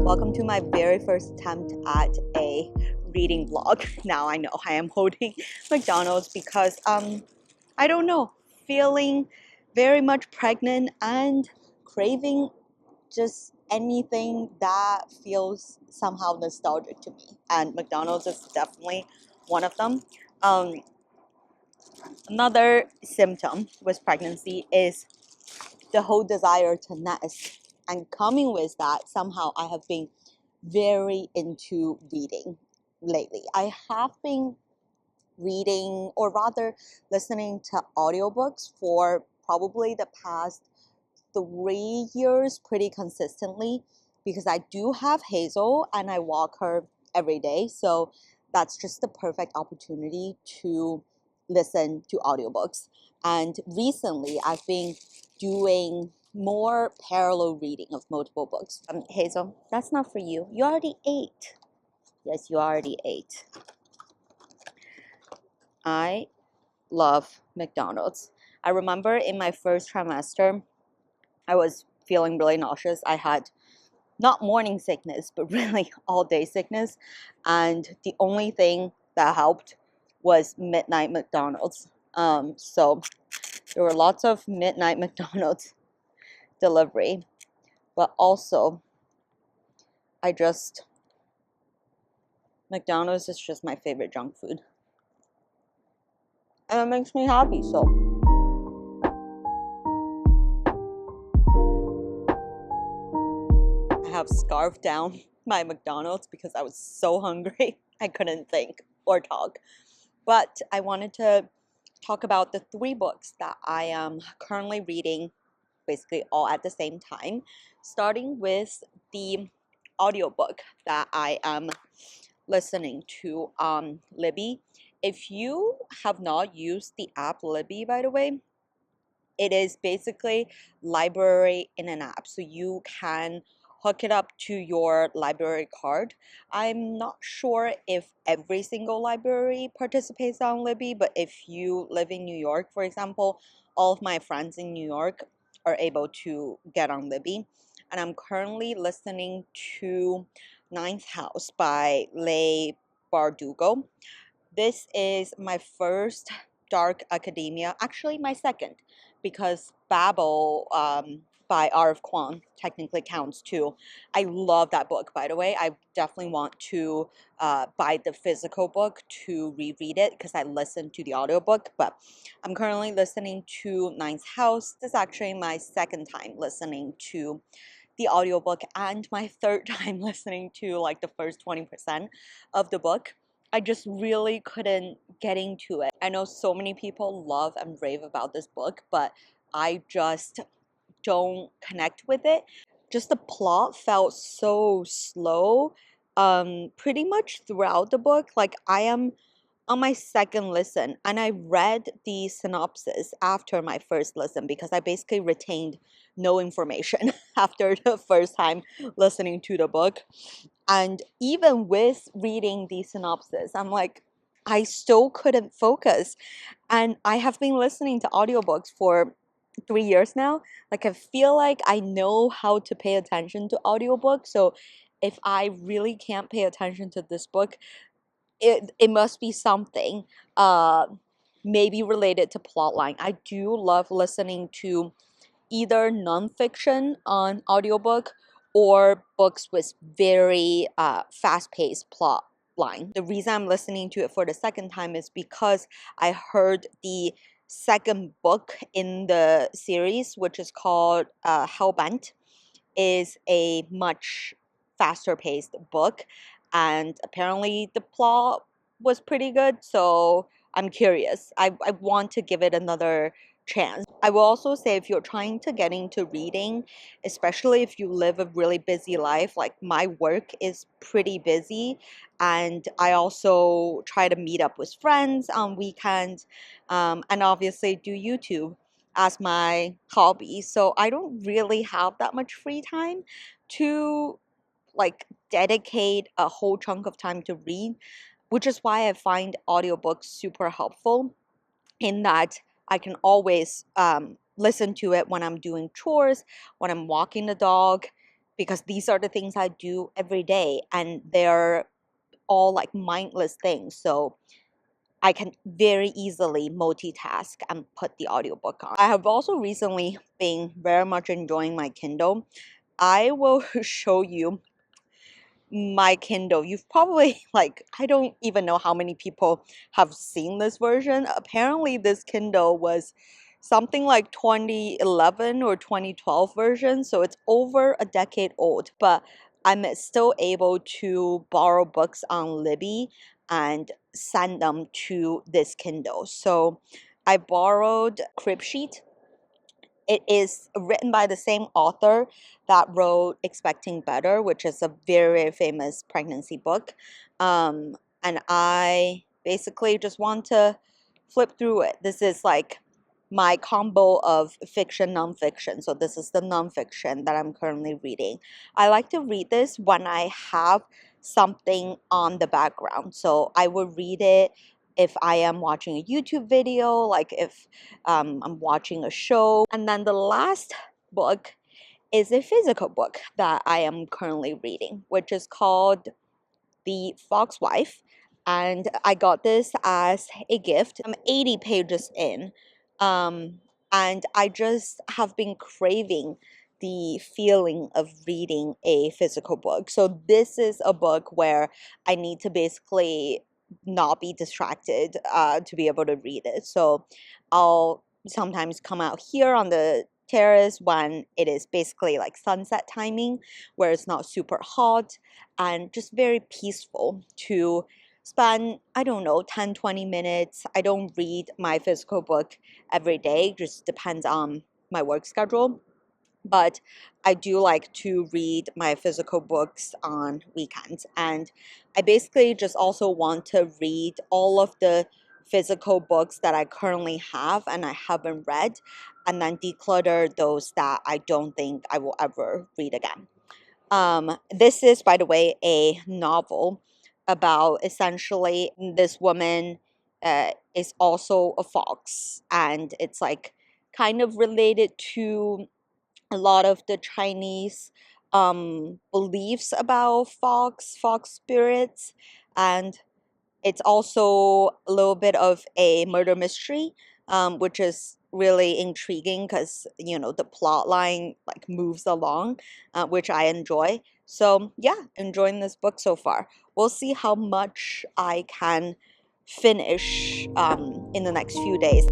Welcome to my very first attempt at a reading vlog. Now I know I am holding McDonald's because I don't know, feeling very much pregnant and craving just anything that feels somehow nostalgic to me, and McDonald's is definitely one of them. Another symptom with pregnancy is the whole desire to nest, and coming with that, somehow I have been very into reading lately. I have been reading, or rather listening to audiobooks for probably the past 3 years pretty consistently, because I do have Hazel and I walk her every day, so that's just the perfect opportunity to listen to audiobooks. And recently I've been doing more parallel reading of multiple books. Hazel, that's not for you. You already ate. Yes, you already ate. I love McDonald's. I remember in my first trimester, I was feeling really nauseous. I had not morning sickness, but really all day sickness. And the only thing that helped was midnight McDonald's. So there were lots of midnight McDonald's delivery, but also McDonald's is just my favorite junk food. And it makes me happy, so. I have scarfed down my McDonald's because I was so hungry. I couldn't think or talk. But I wanted to talk about the 3 books that I am currently reading, basically all at the same time, starting with the audiobook that I am listening to on Libby. If you have not used the app Libby, by the way, it is basically library in an app, so you can hook it up to your library card. I'm not sure if every single library participates on Libby, but if you live in New York, for example, all of my friends in New York are able to get on Libby. And I'm currently listening to Ninth House by Leigh Bardugo. This is my first dark academia, actually my second, because Babel by R.F. Kuang technically counts too. I love that book, by the way. I definitely want to buy the physical book to reread it because I listened to the audiobook, but I'm currently listening to Ninth House. This is actually my second time listening to the audiobook and my third time listening to like the first 20% of the book. I just really couldn't get into it. I know so many people love and rave about this book, but I just don't connect with it. Just the plot felt so slow pretty much throughout the book. Like, I am on my second listen and I read the synopsis after my first listen because I basically retained no information after the first time listening to the book. And even with reading the synopsis, I'm like, I still couldn't focus. And I have been listening to audiobooks for 3 years now. Like, I feel like I know how to pay attention to audiobooks. So if I really can't pay attention to this book, it must be something maybe related to plotline. I do love listening to either nonfiction on audiobook or books with very fast-paced plot line. The reason I'm listening to it for the second time is because I heard the second book in the series, which is called Hellbent, is a much faster paced book, and apparently the plot was pretty good, so I'm curious. I want to give it another chance. I will also say, if you're trying to get into reading, especially if you live a really busy life, like my work is pretty busy, and I also try to meet up with friends on weekends, and obviously do YouTube as my hobby. So I don't really have that much free time to like dedicate a whole chunk of time to read, which is why I find audiobooks super helpful in that I can always listen to it when I'm doing chores, when I'm walking the dog, because these are the things I do every day, and they're all like mindless things. So I can very easily multitask and put the audiobook on. I have also recently been very much enjoying my Kindle. I will show you my Kindle. You've probably, like, I don't even know how many people have seen this version. Apparently this Kindle was something like 2011 or 2012 version, so it's over a decade old, but I'm still able to borrow books on Libby and send them to this Kindle. So I borrowed Cribsheet. It is written by the same author that wrote Expecting Better, which is a very famous pregnancy book. And I basically just want to flip through it. This is like my combo of fiction, nonfiction. So this is the nonfiction that I'm currently reading. I like to read this when I have something on the background. So I will read it if I am watching a YouTube video, like if I'm watching a show. And then the last book is a physical book that I am currently reading, which is called The Fox Wife. And I got this as a gift. I'm 80 pages in. Um, and I just have been craving the feeling of reading a physical book. So this is a book where I need to basically not be distracted to be able to read it. So I'll sometimes come out here on the terrace when it is basically like sunset timing, where it's not super hot and just very peaceful to spend, I don't know, 10-20 minutes. I don't read my physical book every day, just depends on my work schedule. But I do like to read my physical books on weekends. And I basically just also want to read all of the physical books that I currently have and I haven't read, and then declutter those that I don't think I will ever read again. This is, by the way, a novel about essentially this woman is also a fox, and it's like kind of related to a lot of the Chinese beliefs about fox spirits, and it's also a little bit of a murder mystery, which is really intriguing because the plot line like moves along, which I enjoy. So yeah, enjoying this book so far. We'll see how much I can finish in the next few days.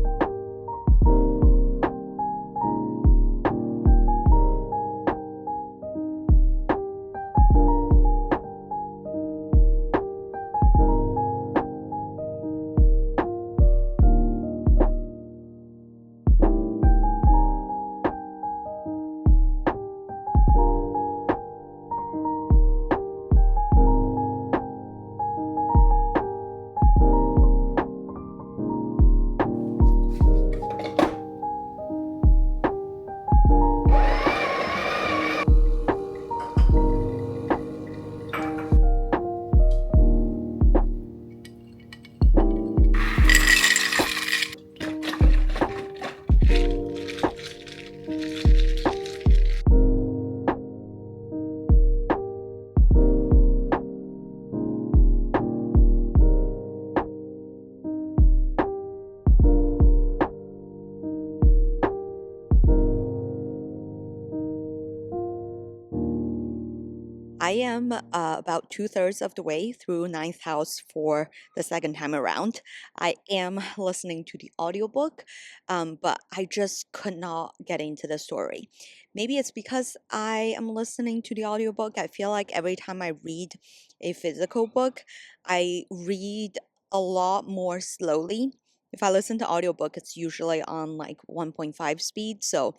I am about 2/3 of the way through Ninth House for the second time around. I am listening to the audiobook, but I just could not get into the story. Maybe it's because I am listening to the audiobook. I feel like every time I read a physical book, I read a lot more slowly. If I listen to audiobook, it's usually on like 1.5 speed, so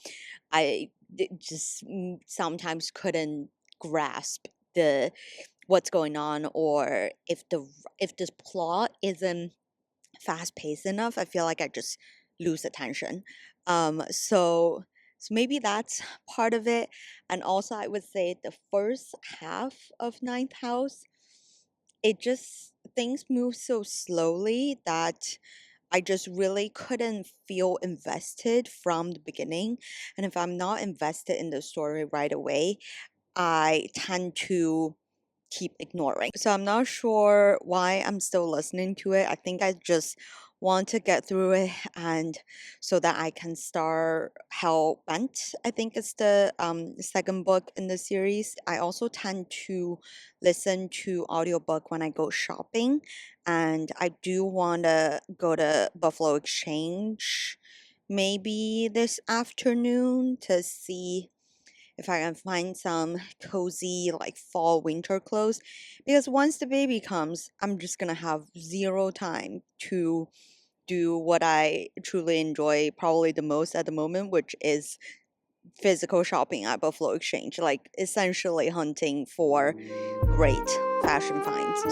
I just sometimes couldn't grasp the what's going on, or if this plot isn't fast paced enough, I feel like I just lose attention. So maybe that's part of it. And also I would say the first half of Ninth House, it just things move so slowly that I just really couldn't feel invested from the beginning. And if I'm not invested in the story right away, I tend to keep ignoring. So I'm not sure why I'm still listening to it. I think I just want to get through it and so that I can start Hell Bent. I think it's the second book in the series. I also tend to listen to audiobook when I go shopping, and I do want to go to Buffalo Exchange maybe this afternoon to see if I can find some cozy like fall winter clothes, because once the baby comes, I'm just gonna have zero time to do what I truly enjoy probably the most at the moment, which is physical shopping at Buffalo Exchange, like essentially hunting for great fashion finds.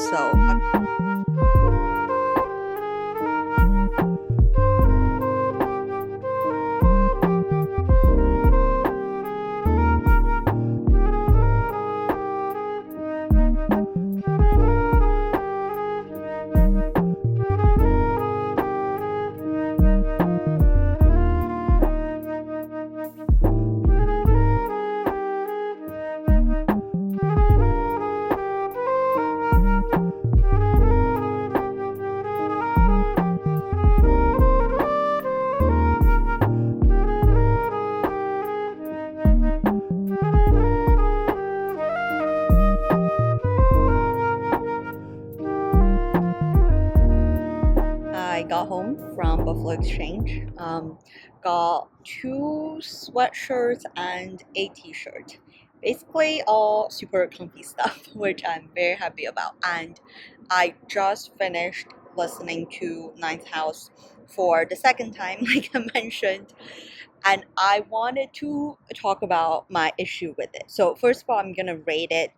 I got home from Buffalo Exchange, got 2 sweatshirts and a t-shirt. Basically all super comfy stuff, which I'm very happy about. And I just finished listening to Ninth House for the second time, like I mentioned, and I wanted to talk about my issue with it. So first of all, I'm gonna rate it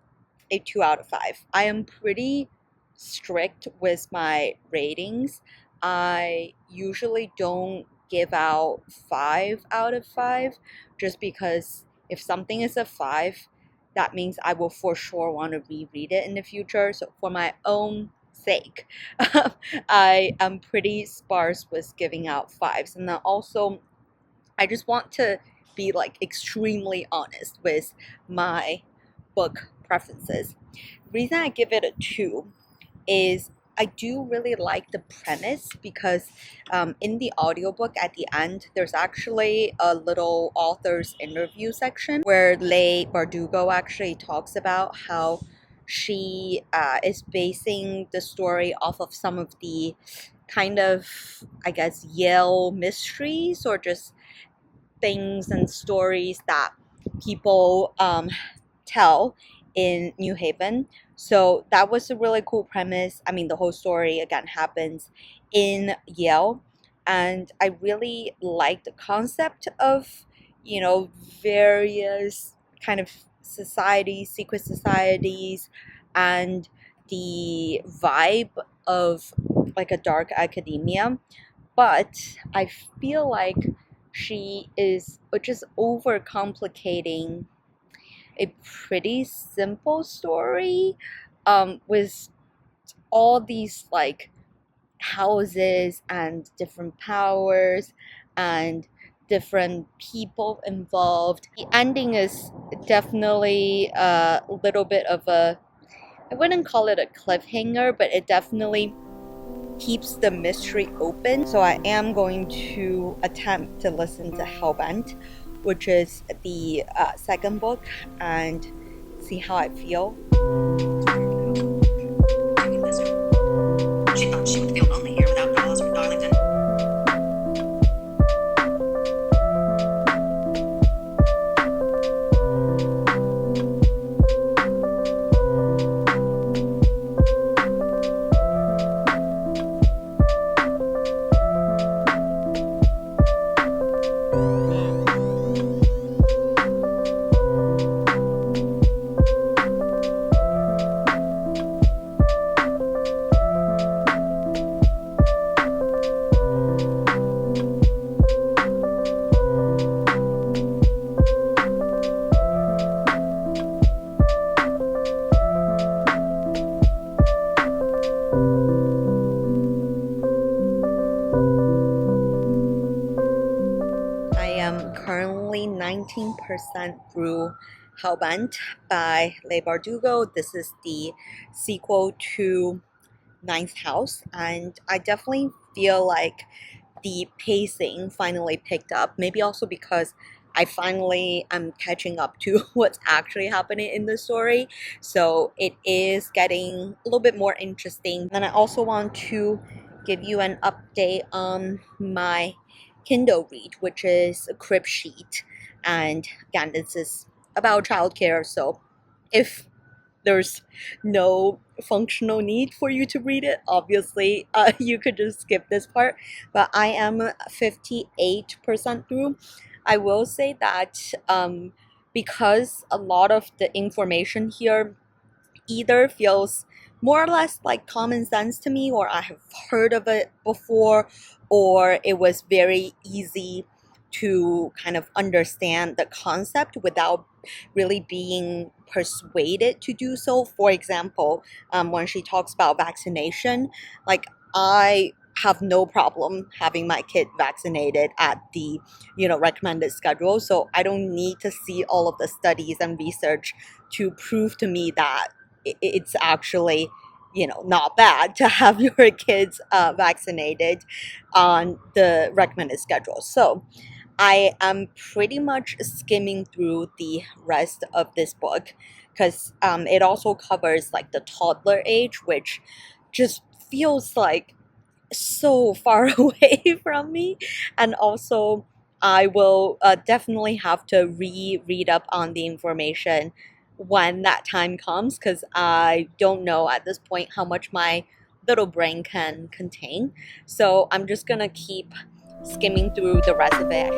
a 2 out of 5. I am pretty strict with my ratings. I usually don't give out 5 out of 5 just because if something is a 5, that means I will for sure want to reread it in the future. So for my own sake, I am pretty sparse with giving out 5s. And then also, I just want to be like extremely honest with my book preferences. Reason I give it a 2 is I do really like the premise because in the audiobook at the end, there's actually a little author's interview section where Leigh Bardugo actually talks about how she is basing the story off of some of the kind of, I guess, Yale mysteries or just things and stories that people tell in New Haven. So that was a really cool premise. I mean, the whole story again happens in Yale, and I really like the concept of, various kind of societies, secret societies, and the vibe of like a dark academia. But I feel like she is just overcomplicating a pretty simple story with all these like houses and different powers and different people involved. The ending is definitely a little bit of a, I wouldn't call it a cliffhanger, but it definitely keeps the mystery open. So I am going to attempt to listen to Hellbent, which is the second book, and see how I feel. She thought she would feel lonely here without Carlos or Darlington. I am currently 19% through Hellbent by Leigh Bardugo. This is the sequel to Ninth House, and I definitely feel like the pacing finally picked up. Maybe also because I finally am catching up to what's actually happening in the story. So it is getting a little bit more interesting. And I also want to give you an update on my Kindle read, which is a Cribsheet. And again, this is about childcare. So if there's no functional need for you to read it, obviously you could just skip this part, but I am 58% through. I will say that because a lot of the information here either feels more or less like common sense to me, or I have heard of it before, or it was very easy to kind of understand the concept without really being persuaded to do so. For example, when she talks about vaccination, like I have no problem having my kid vaccinated at the recommended schedule, so I don't need to see all of the studies and research to prove to me that it's actually not bad to have your kids vaccinated on the recommended schedule. So I am pretty much skimming through the rest of this book because it also covers like the toddler age, which just feels like so far away from me. And also I will definitely have to read up on the information when that time comes, because I don't know at this point how much my little brain can contain. So I'm just gonna keep skimming through the rest of it.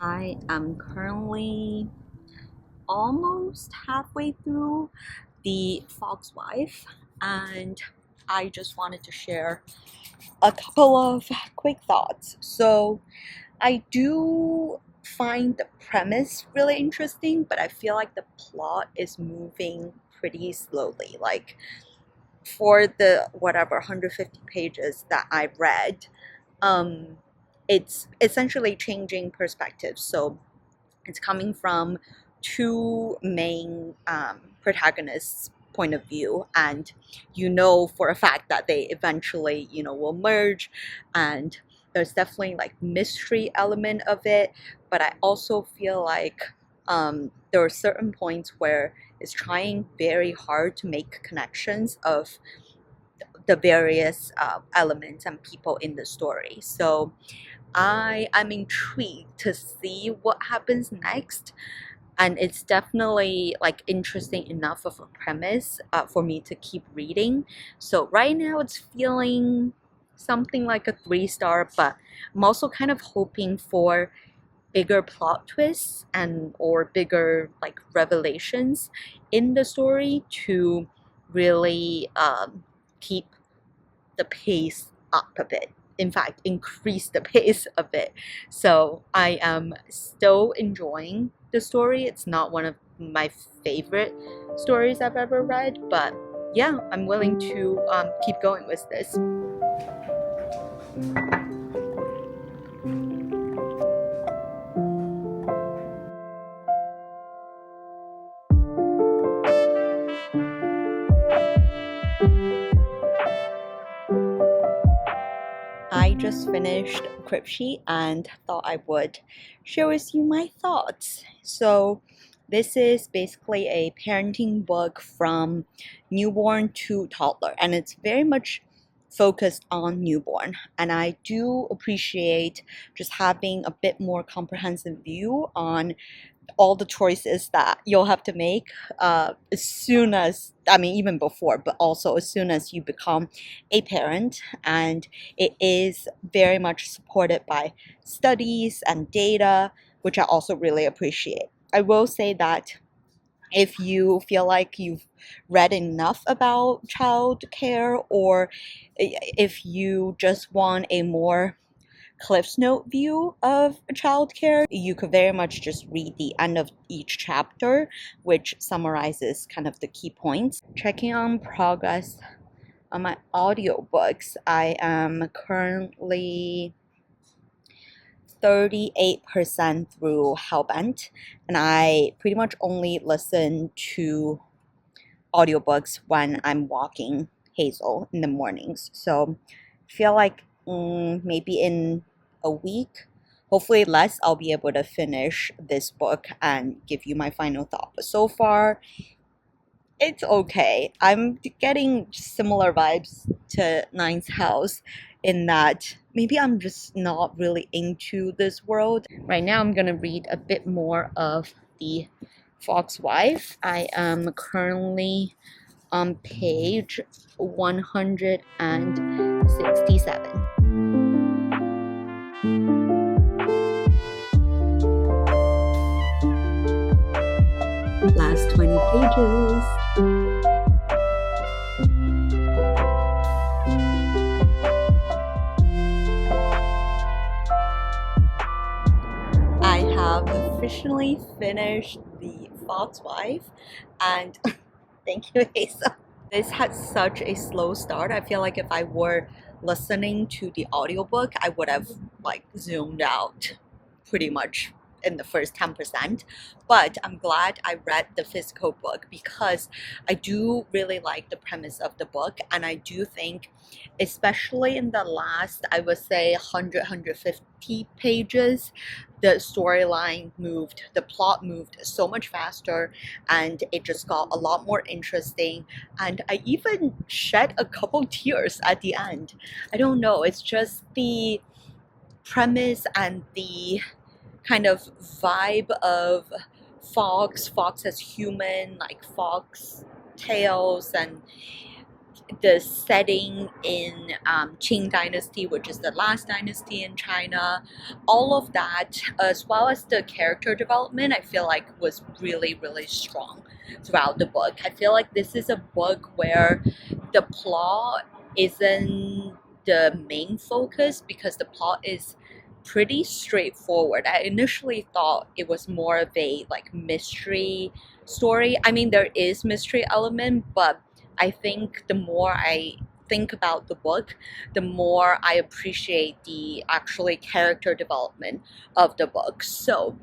I am currently almost halfway through The Fog's Wife, and I just wanted to share a couple of quick thoughts. So I do find the premise really interesting, but I feel like the plot is moving pretty slowly. Like for the whatever 150 pages that I read, um, it's essentially changing perspectives. So it's coming from two main protagonists' point of view, and for a fact that they eventually will merge, and there's definitely like mystery element of it, but I also feel like there are certain points where it's trying very hard to make connections of the various elements and people in the story. So I'm intrigued to see what happens next, and it's definitely like interesting enough of a premise for me to keep reading. So right now it's feeling something like a 3-star, but I'm also kind of hoping for bigger plot twists and or bigger like revelations in the story to really keep the pace up a bit. In fact, increase the pace a bit. So I am still enjoying the story. It's not one of my favorite stories I've ever read, but yeah, I'm willing to keep going with this. I just finished Cribsheet and thought I would share with you my thoughts. So this is basically a parenting book from newborn to toddler, and it's very much focused on newborn. And I do appreciate just having a bit more comprehensive view on all the choices that you'll have to make as soon as, I mean, even before, but also as soon as you become a parent. And it is very much supported by studies and data, which I also really appreciate. I will say that if you feel like you've read enough about childcare, or if you just want a more Cliff's Note view of childcare, you could very much just read the end of each chapter, which summarizes kind of the key points. Checking on progress on my audiobooks, I am currently 38% through Hellbent, and I pretty much only listen to audiobooks when I'm walking Hazel in the mornings. So I feel like maybe in a week, hopefully less, I'll be able to finish this book and give you my final thought. But so far, it's okay. I'm getting similar vibes to Ninth House in that maybe I'm just not really into this world. Right now, I'm gonna read a bit more of The Fox Wife. I am currently on page 167. Last 20 pages. I have officially finished The Fox Wife, and thank you, Hazel. This had such a slow start. I feel like if I were listening to the audiobook, I would have like zoomed out pretty much in the first 10%. But I'm glad I read the physical book because I do really like the premise of the book, and I do think, especially in the last, I would say 150 pages, the storyline moved, the plot moved so much faster, and it just got a lot more interesting. And I even shed a couple tears at the end. I don't know, it's just the premise and the kind of vibe of Fox as human, like fox tales, and the setting in Qing Dynasty, which is the last dynasty in China. All of that, as well as the character development, I feel like was really, really strong throughout the book. I feel like this is a book where the plot isn't the main focus because the plot is pretty straightforward. I initially thought it was more of a like mystery story. I mean, there is mystery element, but I think the more I think about the book, the more I appreciate the actually character development of the book. So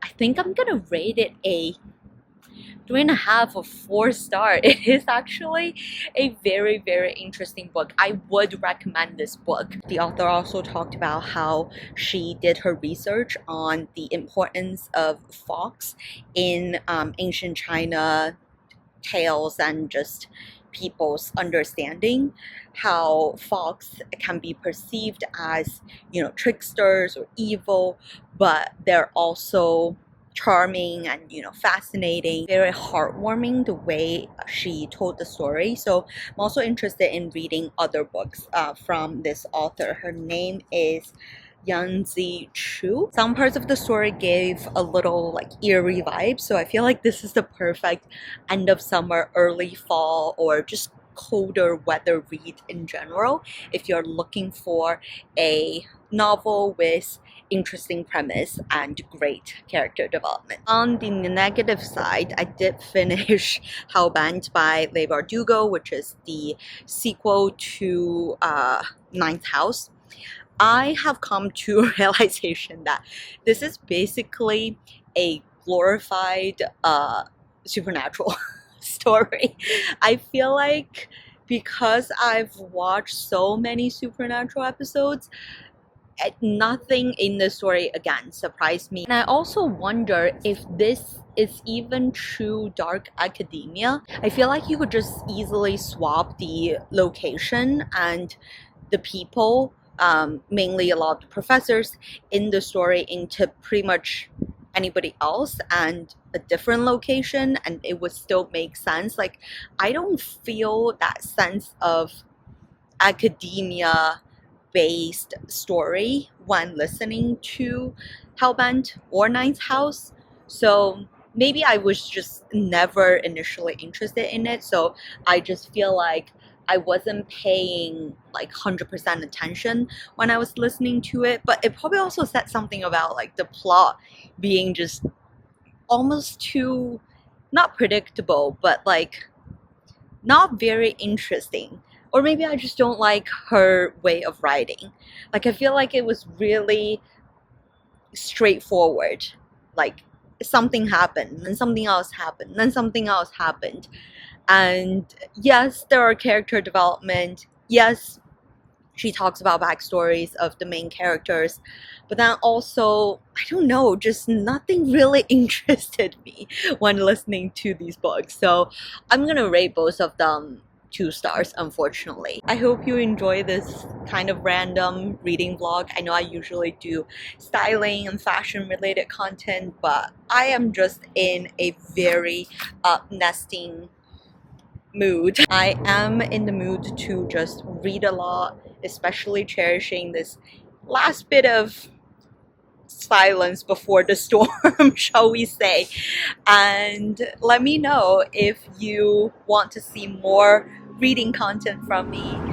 I think I'm gonna rate it a 3.5 or 4 star. It is actually a very, very interesting book. I would recommend this book. The author also talked about how she did her research on the importance of fox in ancient China tales and just people's understanding, how fox can be perceived as, you know, tricksters or evil, but they're also charming and, you know, fascinating, very heartwarming the way she told the story. So I'm also interested in reading other books from this author. Her name is Yanzi Chu. Some parts of the story gave a little like eerie vibe, so I feel like this is the perfect end of summer, early fall, or just colder weather read in general if you're looking for a novel with interesting premise and great character development. On the negative side, I did finish Hellbent by Leigh Bardugo, which is the sequel to Ninth House. I have come to a realization that this is basically a glorified supernatural story. I feel like because I've watched so many supernatural episodes, nothing in the story again surprised me. And I also wonder if this is even true dark academia. I feel like you could just easily swap the location and the people, mainly a lot of the professors in the story, into pretty much anybody else and a different location, and it would still make sense. Like, I don't feel that sense of academia based story when listening to Hellbent or Ninth House. So maybe I was just never initially interested in it, so I just feel like I wasn't paying like 100% attention when I was listening to it. But it probably also said something about like the plot being just almost too, not predictable, but like not very interesting. Or maybe I just don't like her way of writing. Like, I feel like it was really straightforward. Like, something happened, then something else happened, then something else happened. And yes, there are character development. Yes, she talks about backstories of the main characters, but then also, I don't know, just nothing really interested me when listening to these books. So I'm gonna rate both of them 2 stars, unfortunately. I hope you enjoy this kind of random reading vlog. I know I usually do styling and fashion related content, but I am just in a very nesting mood. I am in the mood to just read a lot, especially cherishing this last bit of silence before the storm, shall we say. And let me know if you want to see more reading content from me.